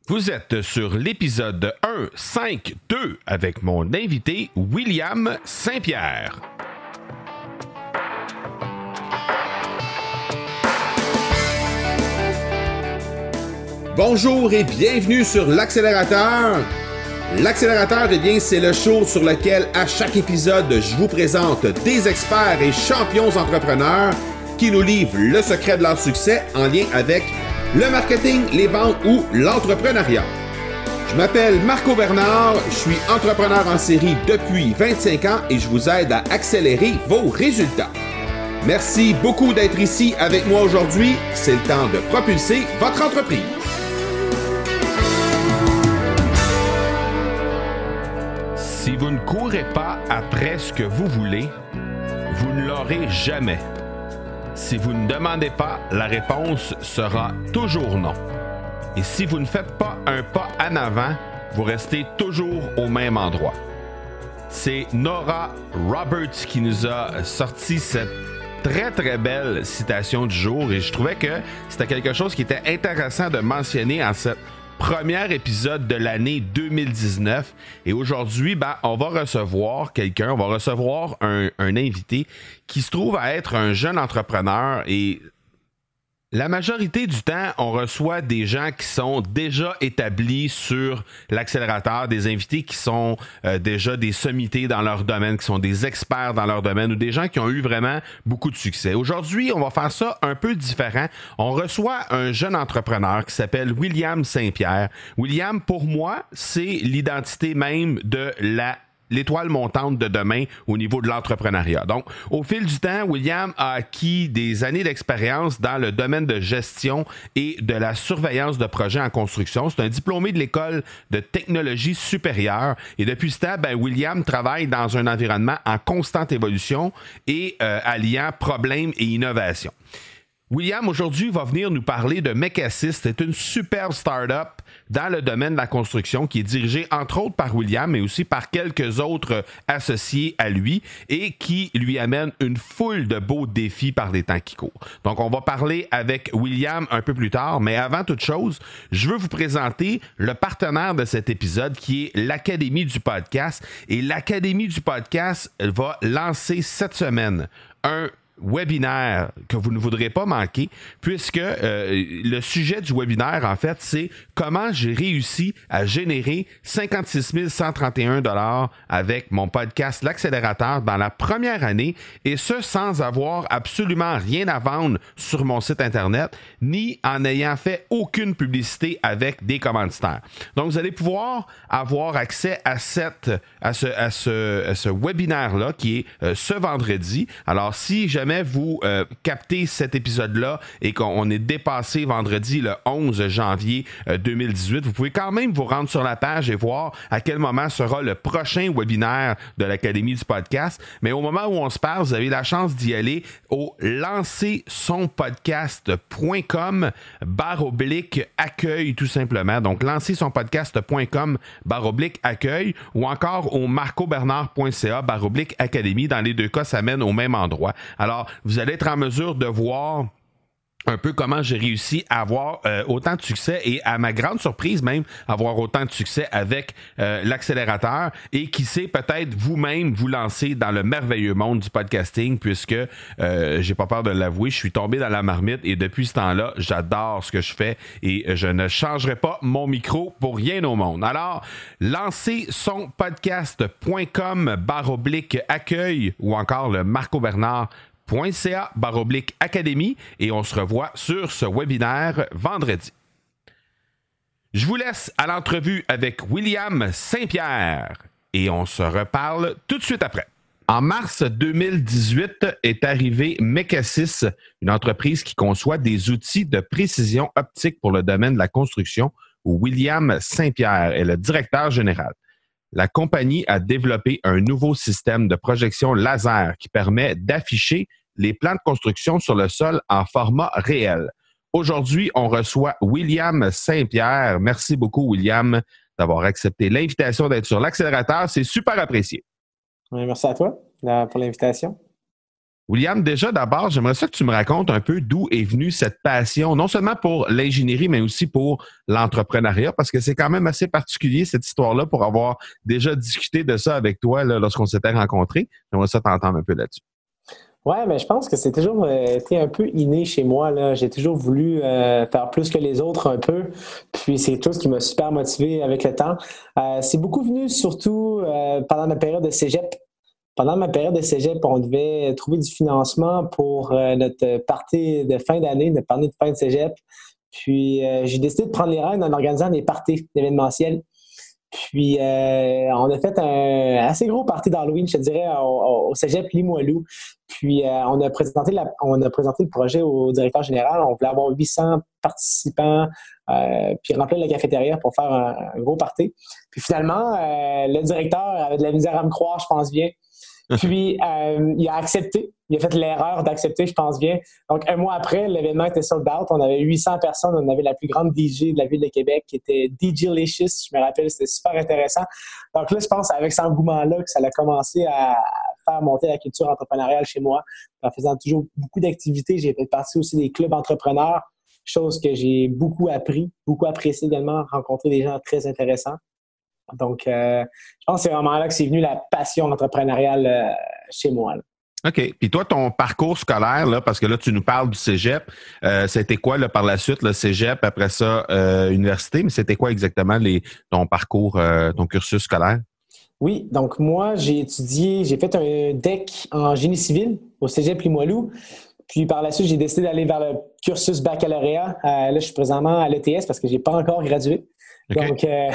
Vous êtes sur l'épisode 152 avec mon invité William Saint-Pierre. Bonjour et bienvenue sur l'Accélérateur. L'Accélérateur, eh bien, c'est le show sur lequel, à chaque épisode, je vous présente des experts et champions entrepreneurs qui nous livrent le secret de leur succès en lien avec le marketing, les ventes ou l'entrepreneuriat. Je m'appelle Marco Bernard, je suis entrepreneur en série depuis 25 ans et je vous aide à accélérer vos résultats. Merci beaucoup d'être ici avec moi aujourd'hui. C'est le temps de propulser votre entreprise. Si vous ne courez pas après ce que vous voulez, vous ne l'aurez jamais. Si vous ne demandez pas, la réponse sera toujours non. Et si vous ne faites pas un pas en avant, vous restez toujours au même endroit. C'est Nora Roberts qui nous a sorti cette très belle citation du jour et je trouvais que c'était quelque chose qui était intéressant de mentionner en cette premier épisode de l'année 2019. Et aujourd'hui, on va recevoir quelqu'un, on va recevoir un invité qui se trouve à être un jeune entrepreneur et la majorité du temps, on reçoit des gens qui sont déjà établis sur l'accélérateur, des invités qui sont déjà des sommités dans leur domaine, qui sont des experts dans leur domaine ou des gens qui ont eu vraiment beaucoup de succès. Aujourd'hui, on va faire ça un peu différent. On reçoit un jeune entrepreneur qui s'appelle William Saint-Pierre. William, pour moi, c'est l'identité même de l'étoile montante de demain au niveau de l'entrepreneuriat. Donc, au fil du temps, William a acquis des années d'expérience dans le domaine de gestion et de la surveillance de projets en construction. C'est un diplômé de l'École de technologie supérieure et depuis ce temps, William travaille dans un environnement en constante évolution et alliant problèmes et innovation. William, aujourd'hui, va venir nous parler de Mekassys. C'est une superbe start-up dans le domaine de la construction qui est dirigée entre autres par William, mais aussi par quelques autres associés à lui et qui lui amène une foule de beaux défis par les temps qui courent. Donc, on va parler avec William un peu plus tard, mais avant toute chose, je veux vous présenter le partenaire de cet épisode qui est l'Académie du podcast. Et l'Académie du podcast va lancer cette semaine un webinaire que vous ne voudrez pas manquer puisque le sujet du webinaire, en fait, c'est comment j'ai réussi à générer 56 131 $ avec mon podcast L'Accélérateur dans la première année et ce sans avoir absolument rien à vendre sur mon site internet ni en ayant fait aucune publicité avec des commanditaires. Donc, vous allez pouvoir avoir accès à ce webinaire-là qui est ce vendredi. Alors, si jamais vous captez cet épisode-là et qu'on est dépassé vendredi le 11 janvier 2018, vous pouvez quand même vous rendre sur la page et voir à quel moment sera le prochain webinaire de l'Académie du podcast. Mais au moment où on se parle, vous avez la chance d'y aller au lancersonpodcast.com/accueil tout simplement. Donc, lancersonpodcast.com/accueil ou encore au marcobernard.ca/académie. Dans les deux cas, ça mène au même endroit. Alors, vous allez être en mesure de voir un peu comment j'ai réussi à avoir autant de succès et à ma grande surprise même avoir autant de succès avec l'accélérateur et qui sait peut-être vous-même vous lancer dans le merveilleux monde du podcasting puisque j'ai pas peur de l'avouer, je suis tombé dans la marmite et depuis ce temps-là, j'adore ce que je fais et je ne changerai pas mon micro pour rien au monde. Alors, lancez son podcast.com/accueil ou encore le marcobernard.ca/académie et on se revoit sur ce webinaire vendredi. Je vous laisse à l'entrevue avec William Saint-Pierre et on se reparle tout de suite après. En mars 2018 est arrivé Mekassys, une entreprise qui conçoit des outils de précision optique pour le domaine de la construction où William Saint-Pierre est le directeur général. La compagnie a développé un nouveau système de projection laser qui permet d'afficher les plans de construction sur le sol en format réel. Aujourd'hui, on reçoit William Saint-Pierre. Merci beaucoup, William, d'avoir accepté l'invitation d'être sur l'accélérateur. C'est super apprécié. Oui, merci à toi pour l'invitation. William, déjà d'abord, j'aimerais ça que tu me racontes un peu d'où est venue cette passion, non seulement pour l'ingénierie, mais aussi pour l'entrepreneuriat, parce que c'est quand même assez particulier cette histoire-là pour avoir déjà discuté de ça avec toi là, lorsqu'on s'était rencontrés. J'aimerais ça t'entendre un peu là-dessus. Ouais, mais je pense que c'est toujours été un peu inné chez moi, là. J'ai toujours voulu faire plus que les autres un peu. Puis c'est quelque chose qui m'a super motivé avec le temps. C'est beaucoup venu surtout pendant ma période de cégep. Pendant ma période de cégep, on devait trouver du financement pour notre party de fin d'année, notre party de fin de cégep. Puis j'ai décidé de prendre les rênes en organisant des parties événementiels. Puis, on a fait un assez gros party d'Halloween, je te dirais, au Cégep Limoilou. Puis, on a présenté le projet au directeur général. On voulait avoir 800 participants, puis remplir la cafétéria pour faire un gros party. Puis, finalement, le directeur avait de la misère à me croire, je pense bien. Puis, il a accepté. Il a fait l'erreur d'accepter, je pense bien. Donc, un mois après, l'événement était sold out. On avait 800 personnes. On avait la plus grande DJ de la ville de Québec qui était DJ-licious. Je me rappelle, c'était super intéressant. Donc là, je pense avec cet engouement-là que ça a commencé à faire monter la culture entrepreneuriale chez moi. En faisant toujours beaucoup d'activités, j'ai fait partie aussi des clubs entrepreneurs, chose que j'ai beaucoup appris, beaucoup apprécié également, rencontrer des gens très intéressants. Donc, je pense que c'est vraiment là que c'est venu la passion entrepreneuriale chez moi, là. OK. Puis toi, ton parcours scolaire, là, parce que là, tu nous parles du cégep, c'était quoi là, par la suite, le cégep, après ça, université, mais c'était quoi exactement ton parcours, ton cursus scolaire? Oui, donc moi, j'ai fait un DEC en génie civil au cégep Limoilou. Puis par la suite, j'ai décidé d'aller vers le cursus baccalauréat. Là, je suis présentement à l'ETS parce que je n'ai pas encore gradué. Okay.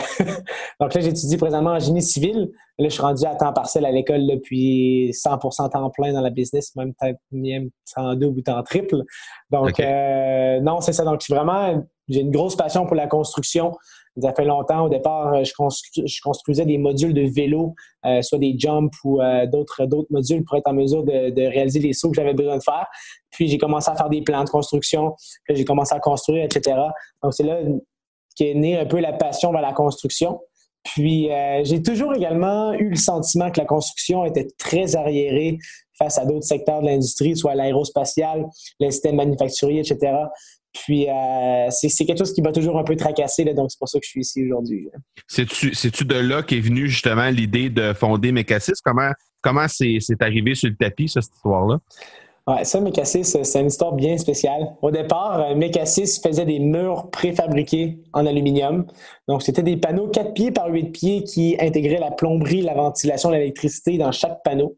Donc là, j'étudie présentement en génie civil. Là, je suis rendu à temps partiel à l'école depuis 100% temps plein dans la business, même peut-être temps double ou temps triple. Donc, non, c'est ça. Donc, j'ai une grosse passion pour la construction. Ça fait longtemps. Au départ, je construisais des modules de vélo, soit des jumps ou d'autres modules pour être en mesure de réaliser les sauts que j'avais besoin de faire. Puis, j'ai commencé à faire des plans de construction. Puis, j'ai commencé à construire, etc. Donc, c'est là qu'est née un peu la passion vers la construction. Puis, j'ai toujours également eu le sentiment que la construction était très arriérée face à d'autres secteurs de l'industrie, soit l'aérospatiale, les systèmes manufacturiers, etc. Puis, c'est quelque chose qui m'a toujours un peu tracassé, là, donc c'est pour ça que je suis ici aujourd'hui. C'est-tu de là qu'est venue justement l'idée de fonder Mecasys? Comment c'est arrivé sur le tapis, cette histoire-là? Ouais, ça, Mecasys, c'est une histoire bien spéciale. Au départ, Mecasys faisait des murs préfabriqués en aluminium. Donc, c'était des panneaux 4 pieds par 8 pieds qui intégraient la plomberie, la ventilation, l'électricité dans chaque panneau.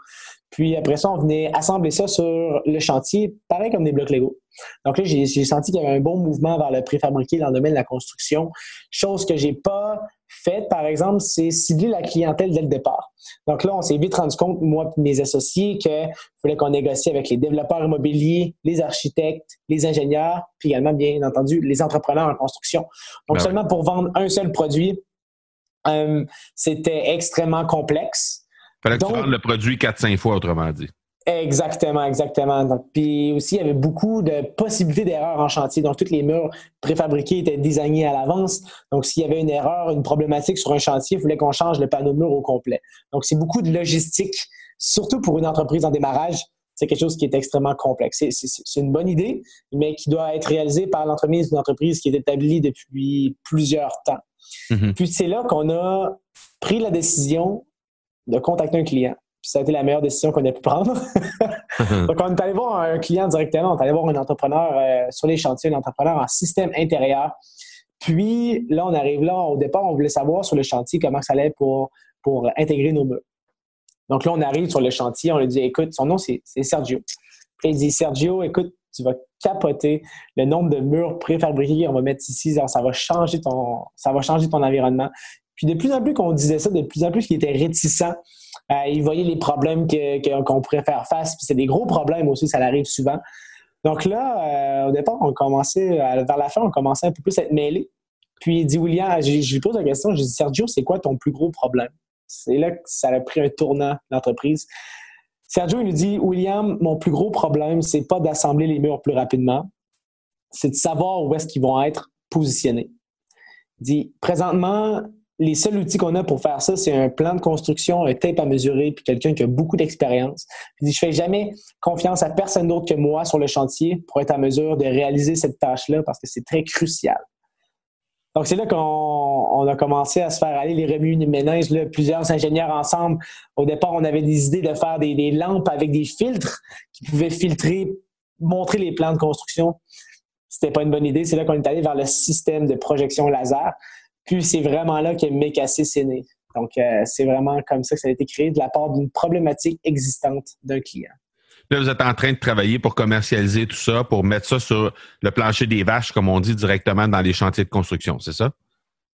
Puis après ça, on venait assembler ça sur le chantier, pareil comme des blocs Lego. Donc là, j'ai senti qu'il y avait un bon mouvement vers le préfabriqué dans le domaine de la construction. Chose que j'ai pas faite, par exemple, c'est cibler la clientèle dès le départ. Donc là, on s'est vite rendu compte, moi et mes associés, qu'il fallait qu'on négocie avec les développeurs immobiliers, les architectes, les ingénieurs, puis également, bien entendu, les entrepreneurs en construction. Donc seulement pour vendre un seul produit, c'était extrêmement complexe. Fallait que tu vendes le produit 4-5 fois, autrement dit. Exactement. Donc, puis aussi, il y avait beaucoup de possibilités d'erreurs en chantier. Donc, tous les murs préfabriqués étaient designés à l'avance. Donc, s'il y avait une erreur, une problématique sur un chantier, il fallait qu'on change le panneau de mur au complet. Donc, c'est beaucoup de logistique, surtout pour une entreprise en démarrage. C'est quelque chose qui est extrêmement complexe. C'est une bonne idée, mais qui doit être réalisée par l'entremise d'une entreprise qui est établie depuis plusieurs temps. Mm-hmm. Puis, c'est là qu'on a pris la décision de contacter un client. Puis ça a été la meilleure décision qu'on a pu prendre. Donc, on est allé voir un client directement. On est allé voir un entrepreneur sur les chantiers, un entrepreneur en système intérieur. Puis, là, on arrive là. Au départ, on voulait savoir sur le chantier comment ça allait pour intégrer nos murs. Donc là, on arrive sur le chantier. On lui dit, écoute, son nom, c'est Sergio. Puis il dit, Sergio, écoute, tu vas capoter le nombre de murs préfabriqués qu'on va mettre ici. Ça va changer ton environnement. Puis de plus en plus qu'on disait ça, de plus en plus qu'il était réticent. Il voyait les problèmes qu'on pourrait faire face. Puis c'est des gros problèmes aussi, ça arrive souvent. Donc là, au départ, vers la fin, on commençait un peu plus à être mêlés. Puis il dit, William, je lui pose la question, je dis, Sergio, c'est quoi ton plus gros problème? C'est là que ça a pris un tournant, l'entreprise. Sergio, il nous dit, William, mon plus gros problème, c'est pas d'assembler les murs plus rapidement, c'est de savoir où est-ce qu'ils vont être positionnés. Il dit, présentement, les seuls outils qu'on a pour faire ça, c'est un plan de construction, un tape à mesurer, puis quelqu'un qui a beaucoup d'expérience. Puis je fais jamais confiance à personne d'autre que moi sur le chantier pour être à mesure de réaliser cette tâche-là parce que c'est très crucial. Donc, c'est là qu'on a commencé à se faire aller les remue-ménages, plusieurs ingénieurs ensemble. Au départ, on avait des idées de faire des lampes avec des filtres qui pouvaient filtrer, montrer les plans de construction. C'était pas une bonne idée. C'est là qu'on est allé vers le système de projection laser. Puis, c'est vraiment là que Mecasys est né. Donc, c'est vraiment comme ça que ça a été créé de la part d'une problématique existante d'un client. Là, vous êtes en train de travailler pour commercialiser tout ça, pour mettre ça sur le plancher des vaches, comme on dit, directement dans les chantiers de construction, c'est ça?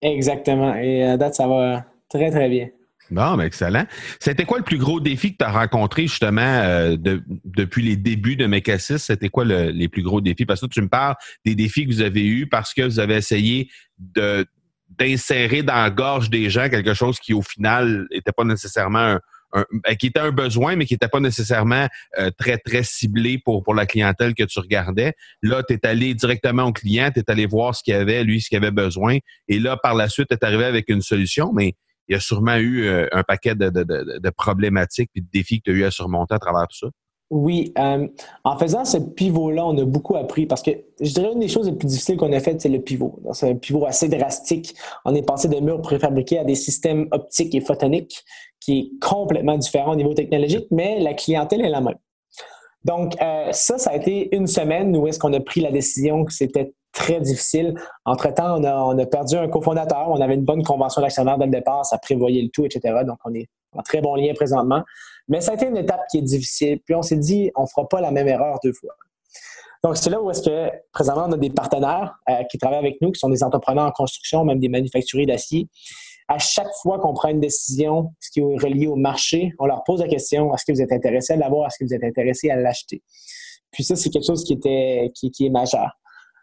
Exactement. Et à date, ça va très, très bien. Bon, ben excellent. C'était quoi le plus gros défi que tu as rencontré justement depuis les débuts de Mecasys? C'était quoi les plus gros défis? Parce que tu me parles des défis que vous avez eus parce que vous avez essayé d'insérer dans la gorge des gens quelque chose qui, au final, n'était pas nécessairement qui était un besoin, mais qui n'était pas nécessairement très, très ciblé pour la clientèle que tu regardais. Là, tu es allé directement au client, tu es allé voir ce qu'il avait, lui, ce qu'il avait besoin. Et là, par la suite, tu es arrivé avec une solution, mais il y a sûrement eu un paquet de problématiques et de défis que tu as eu à surmonter à travers tout ça. Oui. En faisant ce pivot-là, on a beaucoup appris parce que je dirais une des choses les plus difficiles qu'on a faites, c'est le pivot. C'est un pivot assez drastique. On est passé de murs préfabriqués à des systèmes optiques et photoniques qui est complètement différent au niveau technologique, mais la clientèle est la même. Donc, ça a été une semaine où est-ce qu'on a pris la décision que c'était très difficile. Entre-temps, on a perdu un cofondateur. On avait une bonne convention d'actionnaire dès le départ. Ça prévoyait le tout, etc. Donc, on est en très bon lien présentement. Mais ça a été une étape qui est difficile. Puis, on s'est dit, on ne fera pas la même erreur 2 fois. Donc, c'est là où est-ce que, présentement, on a des partenaires qui travaillent avec nous, qui sont des entrepreneurs en construction, même des manufacturiers d'acier. À chaque fois qu'on prend une décision qui est reliée au marché, on leur pose la question, est-ce que vous êtes intéressé à l'avoir, est-ce que vous êtes intéressé à l'acheter? Puis ça, c'est quelque chose qui est majeur.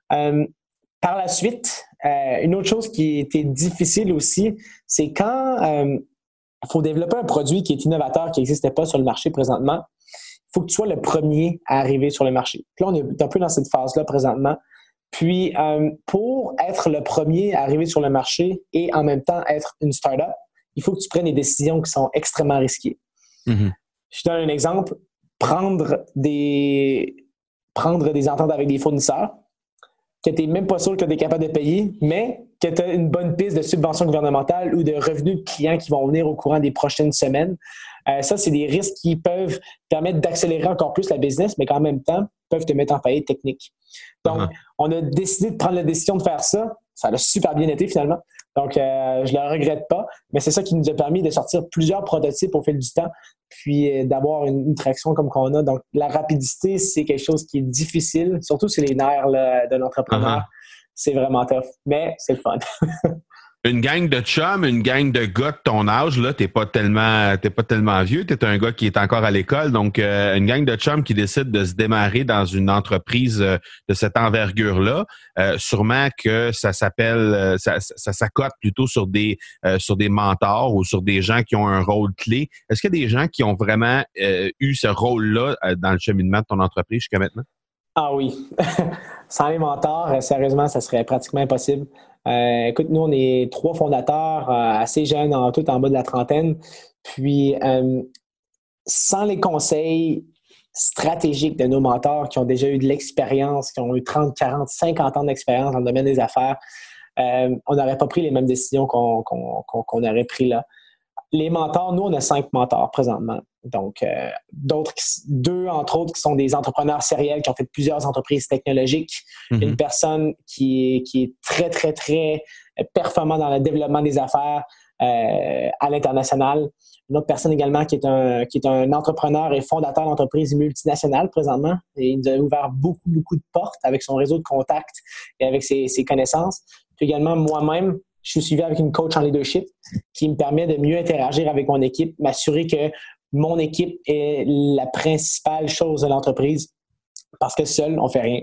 Par la suite, une autre chose qui était difficile aussi, c'est quand il faut développer un produit qui est innovateur, qui n'existait pas sur le marché présentement, il faut que tu sois le premier à arriver sur le marché. Puis là, on est un peu dans cette phase-là présentement. Puis, pour être le premier à arriver sur le marché et en même temps être une start-up, il faut que tu prennes des décisions qui sont extrêmement risquées. Mm-hmm. Je te donne un exemple. Prendre des ententes avec des fournisseurs que tu n'es même pas sûr que tu es capable de payer, mais que tu as une bonne piste de subvention gouvernementale ou de revenus de clients qui vont venir au courant des prochaines semaines. Ça, c'est des risques qui peuvent permettre d'accélérer encore plus la business, mais qu'en même temps, peuvent te mettre en faillite technique. Donc, on a décidé de prendre la décision de faire ça. Ça a super bien été finalement. Donc, je ne le regrette pas, mais c'est ça qui nous a permis de sortir plusieurs prototypes au fil du temps, puis d'avoir une traction comme qu'on a. Donc, la rapidité, c'est quelque chose qui est difficile, surtout sur les nerfs là, de l'entrepreneur. C'est vraiment tough, mais c'est le fun. Une gang de chums, une gang de gars de ton âge, là, t'es pas tellement vieux, t'es un gars qui est encore à l'école, donc une gang de chums qui décide de se démarrer dans une entreprise de cette envergure-là, sûrement que ça s'appelle, ça s'accote plutôt sur des mentors ou sur des gens qui ont un rôle clé. Est-ce qu'il y a des gens qui ont vraiment eu ce rôle-là dans le cheminement de ton entreprise jusqu'à maintenant? Ah oui. Sans les mentors, sérieusement, ça serait pratiquement impossible. Écoute, nous, on est 3 fondateurs, assez jeunes, tout en bas de la trentaine. Puis, sans les conseils stratégiques de nos mentors qui ont déjà eu de l'expérience, qui ont eu 30, 40, 50 ans d'expérience dans le domaine des affaires, on n'aurait pas pris les mêmes décisions qu'on aurait pris là. Les mentors, nous, on a 5 mentors présentement. Donc, 2, entre autres, qui sont des entrepreneurs sériels qui ont fait plusieurs entreprises technologiques. Mm-hmm. Une personne qui est très, très, très performant dans le développement des affaires à l'international. Une autre personne également qui est un entrepreneur et fondateur d'entreprises multinationales présentement. Et il nous a ouvert beaucoup, beaucoup de portes avec son réseau de contacts et avec ses connaissances. Puis également, moi-même, je suis suivi avec une coach en leadership qui me permet de mieux interagir avec mon équipe, m'assurer que mon équipe est la principale chose de l'entreprise parce que seul, on ne fait rien.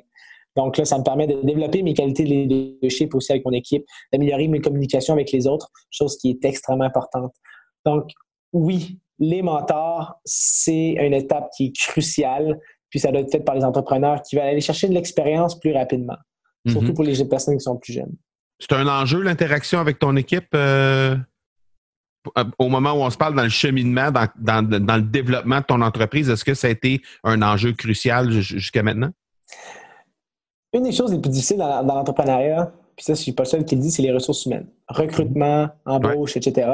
Donc là, ça me permet de développer mes qualités de leadership aussi avec mon équipe, d'améliorer mes communications avec les autres, chose qui est extrêmement importante. Donc oui, les mentors, c'est une étape qui est cruciale, puis ça doit être fait par les entrepreneurs qui veulent aller chercher de l'expérience plus rapidement, surtout pour les personnes qui sont plus jeunes. C'est un enjeu, l'interaction avec ton équipe Au moment où on se parle dans le cheminement, dans le développement de ton entreprise, est-ce que ça a été un enjeu crucial jusqu'à maintenant? Une des choses les plus difficiles dans l'entrepreneuriat, puis ça, je ne suis pas le seul qui le dit, c'est les ressources humaines. Recrutement, embauche, etc.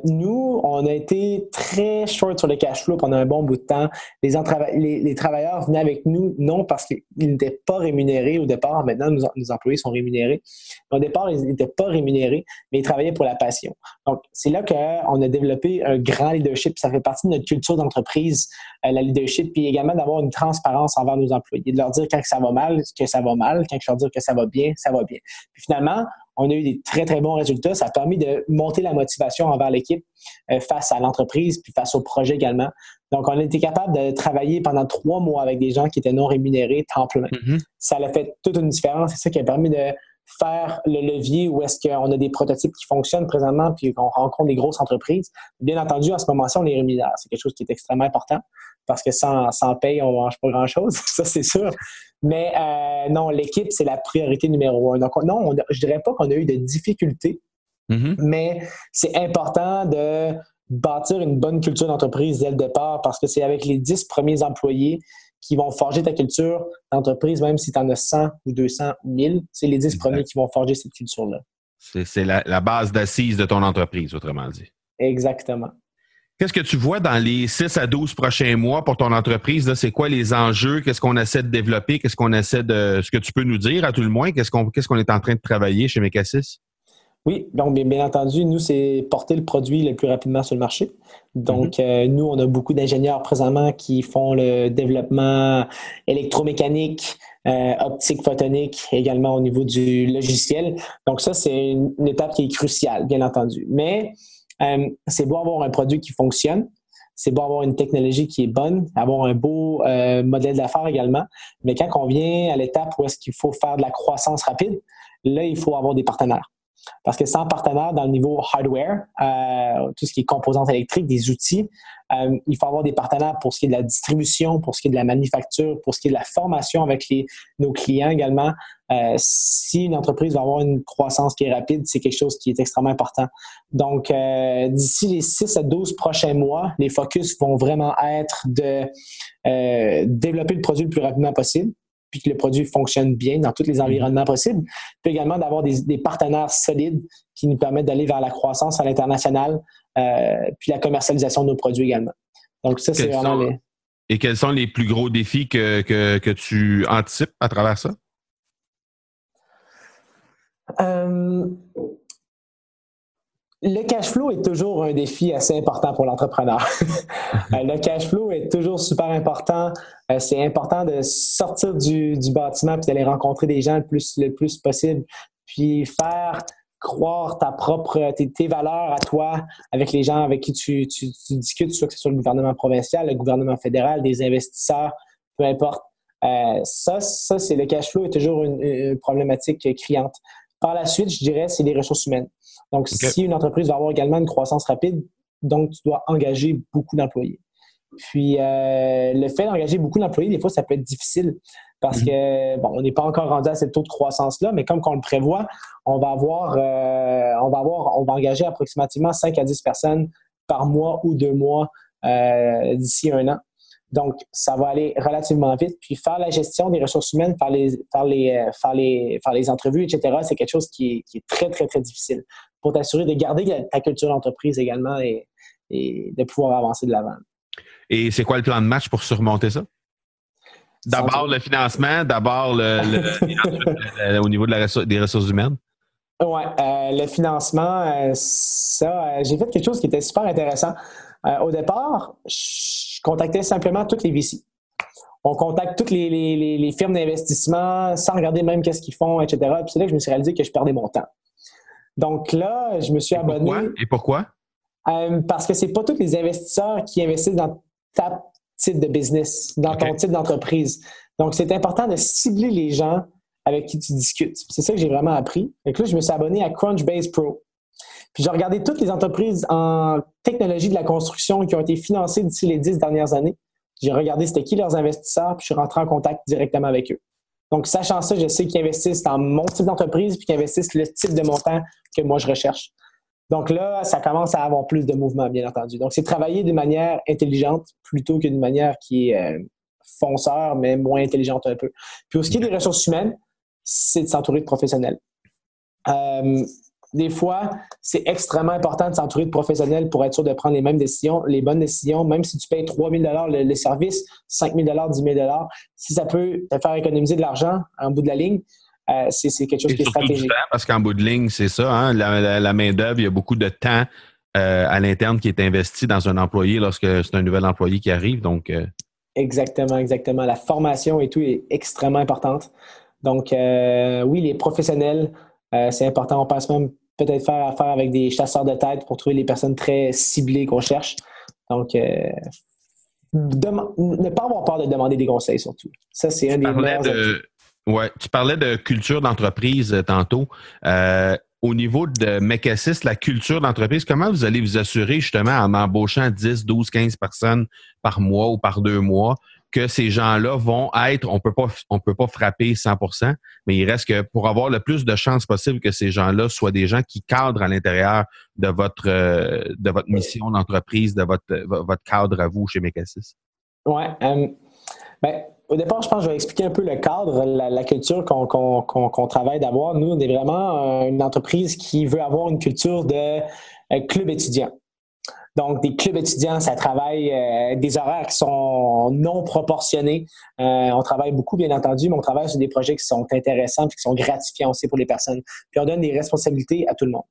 Nous, on a été très short sur le cash flow pendant un bon bout de temps. Les travailleurs venaient avec nous, non parce qu'ils n'étaient pas rémunérés au départ. Maintenant, nos employés sont rémunérés. Au départ, ils n'étaient pas rémunérés, mais ils travaillaient pour la passion. Donc, c'est là qu'on a développé un grand leadership. Ça fait partie de notre culture d'entreprise, la leadership, puis également d'avoir une transparence envers nos employés, de leur dire quand ça va mal, que ça va mal, quand je leur dis que ça va bien, ça va bien. Puis finalement, on a eu des très, très bons résultats. Ça a permis de monter la motivation envers l'équipe face à l'entreprise puis face au projet également. Donc, on a été capable de travailler pendant 3 mois avec des gens qui étaient non rémunérés, temps plein. Mm-hmm. Ça a fait toute une différence. C'est ça qui a permis de faire le levier où est-ce qu'on a des prototypes qui fonctionnent présentement puis qu'on rencontre des grosses entreprises. Bien entendu, à ce moment-ci, on les rémunère. C'est quelque chose qui est extrêmement important parce que sans paye, on ne mange pas grand-chose. Ça, c'est sûr. Mais non, l'équipe, c'est la priorité numéro 1. Donc, non, je dirais pas qu'on a eu de difficultés, mais c'est important de bâtir une bonne culture d'entreprise dès le départ parce que c'est avec les 10 premiers employés qui vont forger ta culture d'entreprise, même si tu en as 100 ou 200 ou 1000, c'est les 10 premiers qui vont forger cette culture-là. C'est la base d'assise de ton entreprise, autrement dit. Exactement. Qu'est-ce que tu vois dans les 6 à 12 prochains mois pour ton entreprise? Là, c'est quoi les enjeux? Qu'est-ce qu'on essaie de développer? Qu'est-ce qu'on essaie de... Ce que tu peux nous dire, à tout le moins? Qu'est-ce qu'on est en train de travailler chez Mecasys? Oui, donc bien entendu, nous, c'est porter le produit le plus rapidement sur le marché. Donc, nous, on a beaucoup d'ingénieurs présentement qui font le développement électromécanique, optique photonique, également au niveau du logiciel. Donc, ça, c'est une étape qui est cruciale, bien entendu. Mais c'est beau avoir un produit qui fonctionne, c'est beau avoir une technologie qui est bonne, avoir un beau modèle d'affaires également. Mais quand on vient à l'étape où est-ce qu'il faut faire de la croissance rapide, là, il faut avoir des partenaires. Parce que sans partenaire dans le niveau hardware, tout ce qui est composantes électriques, des outils, il faut avoir des partenaires pour ce qui est de la distribution, pour ce qui est de la manufacture, pour ce qui est de la formation avec nos clients également. Si une entreprise va avoir une croissance qui est rapide, c'est quelque chose qui est extrêmement important. Donc, d'ici les 6 à 12 prochains mois, les focus vont vraiment être de développer le produit le plus rapidement possible, puis que le produit fonctionne bien dans tous les environnements possibles, puis également d'avoir des partenaires solides qui nous permettent d'aller vers la croissance à l'international, puis la commercialisation de nos produits également. Donc ça, c'est vraiment les... Et quels sont les plus gros défis que tu anticipes à travers ça? Le cash flow est toujours un défi assez important pour l'entrepreneur. Le cash flow est toujours super important. C'est important de sortir du bâtiment puis d'aller rencontrer des gens le plus possible, puis faire croire tes valeurs à toi avec les gens avec qui tu discutes, soit que ce soit le gouvernement provincial, le gouvernement fédéral, des investisseurs, peu importe. Ça, c'est le cash flow est toujours une problématique criante. Par la suite, je dirais, c'est les ressources humaines. Donc, si une entreprise va avoir également une croissance rapide, donc tu dois engager beaucoup d'employés. Puis, le fait d'engager beaucoup d'employés, des fois, ça peut être difficile parce que, bon, on n'est pas encore rendu à ce taux de croissance-là, mais comme on le prévoit, on va engager approximativement 5 à 10 personnes par mois ou 2 mois d'ici 1 an. Donc, ça va aller relativement vite. Puis, faire la gestion des ressources humaines, faire les entrevues, etc., c'est quelque chose qui est très, très, très difficile pour t'assurer de garder ta culture d'entreprise également et de pouvoir avancer de l'avant. Et c'est quoi le plan de match pour surmonter ça? D'abord le financement, d'abord au niveau des ressources humaines? Oui, le financement, j'ai fait quelque chose qui était super intéressant. Au départ, je contactais simplement toutes les VC. On contacte toutes les firmes d'investissement sans regarder même qu'est-ce qu'ils font, etc. Puis c'est là que je me suis réalisé que je perdais mon temps. Donc là, je me suis abonné. Pourquoi? Parce que c'est pas tous les investisseurs qui investissent dans ta type de business, dans ton type d'entreprise. Donc, c'est important de cibler les gens avec qui tu discutes. C'est ça que j'ai vraiment appris. Donc là, je me suis abonné à Crunchbase Pro. Puis j'ai regardé toutes les entreprises en technologie de la construction qui ont été financées d'ici les 10 dernières années. J'ai regardé c'était qui leurs investisseurs, puis je suis rentré en contact directement avec eux. Donc, sachant ça, je sais qu'ils investissent dans mon type d'entreprise puis qu'ils investissent le type de montant que moi, je recherche. Donc là, ça commence à avoir plus de mouvement, bien entendu. Donc, c'est travailler d'une manière intelligente plutôt que d'une manière qui est fonceur, mais moins intelligente un peu. Puis, au ce qui est des ressources humaines, c'est de s'entourer de professionnels. Des fois, c'est extrêmement important de s'entourer de professionnels pour être sûr de prendre les mêmes décisions, les bonnes décisions, même si tu payes 3 000 le service, 5 000 10 000 si ça peut te faire économiser de l'argent en bout de la ligne, c'est quelque chose qui est stratégique. Du temps, parce qu'en bout de ligne, c'est ça, hein, la main-d'œuvre, il y a beaucoup de temps à l'interne qui est investi dans un employé lorsque c'est un nouvel employé qui arrive. Donc, Exactement. La formation et tout est extrêmement importante. Donc, oui, les professionnels, c'est important. On pense même peut-être faire affaire avec des chasseurs de tête pour trouver les personnes très ciblées qu'on cherche. Donc, ne pas avoir peur de demander des conseils, surtout. Ça, c'est un des meilleurs. Ouais, tu parlais de culture d'entreprise tantôt. Au niveau de McAssis, la culture d'entreprise, comment vous allez vous assurer justement en embauchant 10, 12, 15 personnes par mois ou par 2 mois que ces gens-là vont être, on peut pas frapper 100%, mais il reste que pour avoir le plus de chances possible que ces gens-là soient des gens qui cadrent à l'intérieur de votre mission d'entreprise, de votre cadre à vous chez McAssis? Ouais. Au départ, je pense que je vais expliquer un peu le cadre, la culture qu'on travaille d'avoir. Nous, on est vraiment une entreprise qui veut avoir une culture de club étudiant. Donc, des clubs étudiants, ça travaille des horaires qui sont non proportionnés. On travaille beaucoup, bien entendu, mais on travaille sur des projets qui sont intéressants et qui sont gratifiants aussi pour les personnes. Puis, on donne des responsabilités à tout le monde.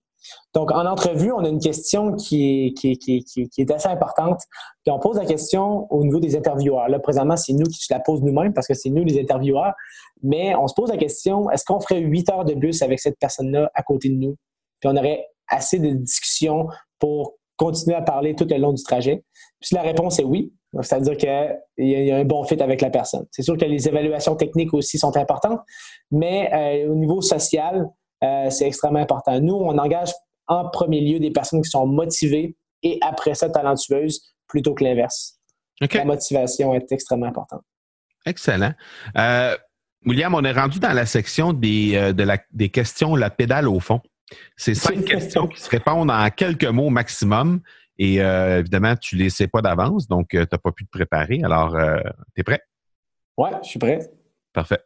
Donc, en entrevue, on a une question qui est assez importante. Puis, on pose la question au niveau des intervieweurs. Là, présentement, c'est nous qui la posons nous-mêmes parce que c'est nous les intervieweurs. Mais on se pose la question, est-ce qu'on ferait 8 heures de bus avec cette personne-là à côté de nous? Puis, on aurait assez de discussions pour continuer à parler tout le long du trajet. Puis, si la réponse est oui, c'est-à-dire qu'il y a un bon fit avec la personne. C'est sûr que les évaluations techniques aussi sont importantes, mais au niveau social, c'est extrêmement important. Nous, on engage en premier lieu des personnes qui sont motivées et après ça, talentueuses, plutôt que l'inverse. Okay. La motivation est extrêmement importante. Excellent. William, on est rendu dans la section des questions, la pédale au fond. C'est 5 questions qui se répondent en quelques mots maximum. Et évidemment, tu ne les sais pas d'avance, donc tu n'as pas pu te préparer. Alors, tu es prêt? Oui, je suis prêt. Parfait.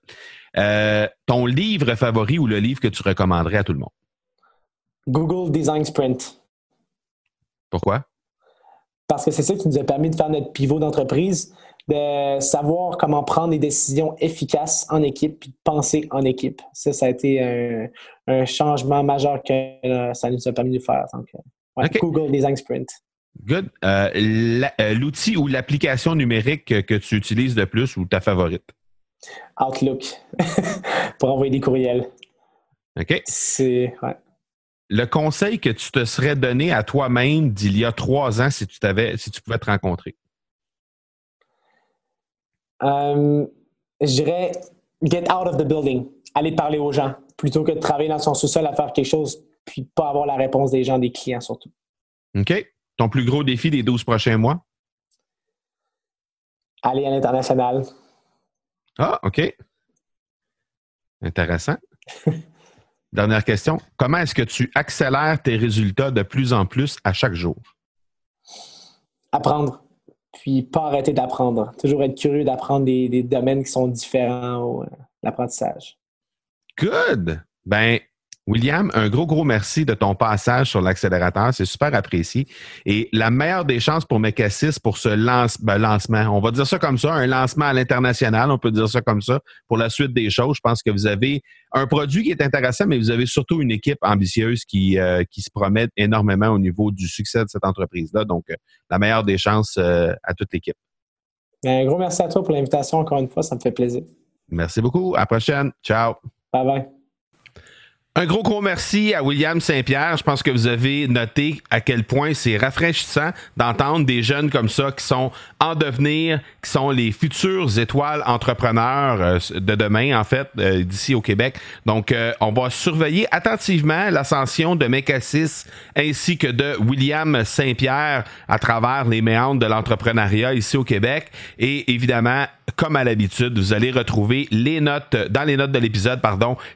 Ton livre favori ou le livre que tu recommanderais à tout le monde? Google Design Sprint. Pourquoi? Parce que c'est ça qui nous a permis de faire notre pivot d'entreprise, de savoir comment prendre des décisions efficaces en équipe puis de penser en équipe. Ça a été un changement majeur que ça nous a permis de faire. Donc, okay. Google Design Sprint. Good. L'outil ou l'application numérique que tu utilises le plus ou ta favorite? Outlook pour envoyer des courriels. OK. Ouais. Le conseil que tu te serais donné à toi-même d'il y a 3 ans si tu pouvais te rencontrer? Je dirais get out of the building. Aller parler aux gens plutôt que de travailler dans son sous-sol à faire quelque chose puis pas avoir la réponse des gens, des clients surtout. OK. Ton plus gros défi des 12 prochains mois? Aller à l'international. Ah, OK. Intéressant. Dernière question. Comment est-ce que tu accélères tes résultats de plus en plus à chaque jour? Apprendre. Puis pas arrêter d'apprendre. Toujours être curieux d'apprendre des domaines qui sont différents au l'apprentissage. Good! Ben, William, un gros merci de ton passage sur l'accélérateur. C'est super apprécié. Et la meilleure des chances pour McAssis pour ce lancement, on va dire ça comme ça, un lancement à l'international, on peut dire ça comme ça, pour la suite des choses. Je pense que vous avez un produit qui est intéressant, mais vous avez surtout une équipe ambitieuse qui se promet énormément au niveau du succès de cette entreprise-là. Donc, la meilleure des chances à toute l'équipe. Un gros merci à toi pour l'invitation encore une fois. Ça me fait plaisir. Merci beaucoup. À la prochaine. Ciao. Bye-bye. Un gros merci à William Saint-Pierre. Je pense que vous avez noté à quel point c'est rafraîchissant d'entendre des jeunes comme ça qui sont en devenir, qui sont les futures étoiles entrepreneurs de demain, en fait, d'ici au Québec. Donc, on va surveiller attentivement l'ascension de McAssis ainsi que de William Saint-Pierre à travers les méandres de l'entrepreneuriat ici au Québec. Et évidemment, comme à l'habitude, vous allez retrouver dans les notes de l'épisode,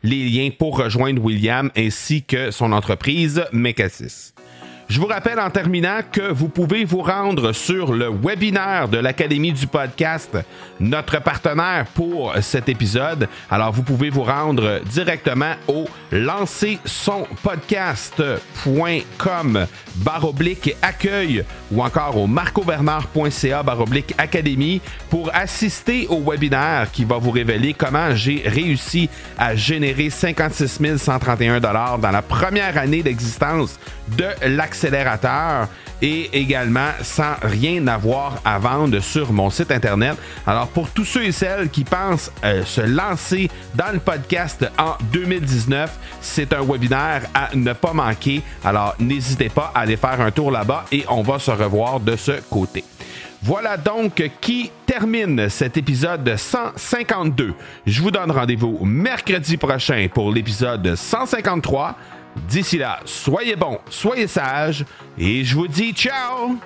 les liens pour rejoindre William ainsi que son entreprise Mekasys. Je vous rappelle en terminant que vous pouvez vous rendre sur le webinaire de l'Académie du podcast, notre partenaire pour cet épisode. Alors, vous pouvez vous rendre directement au lancersonpodcast.com/accueil ou encore au marcobernard.ca/académie pour assister au webinaire qui va vous révéler comment j'ai réussi à générer 56 131 $ dans la première année d'existence de l'accélérateur et également sans rien avoir à vendre sur mon site internet. Alors pour tous ceux et celles qui pensent se lancer dans le podcast en 2019, c'est un webinaire à ne pas manquer. Alors n'hésitez pas à aller faire un tour là-bas et on va se revoir de ce côté. Voilà donc qui termine cet épisode 152. Je vous donne rendez-vous mercredi prochain pour l'épisode 153. D'ici là, soyez bons, soyez sages et je vous dis ciao!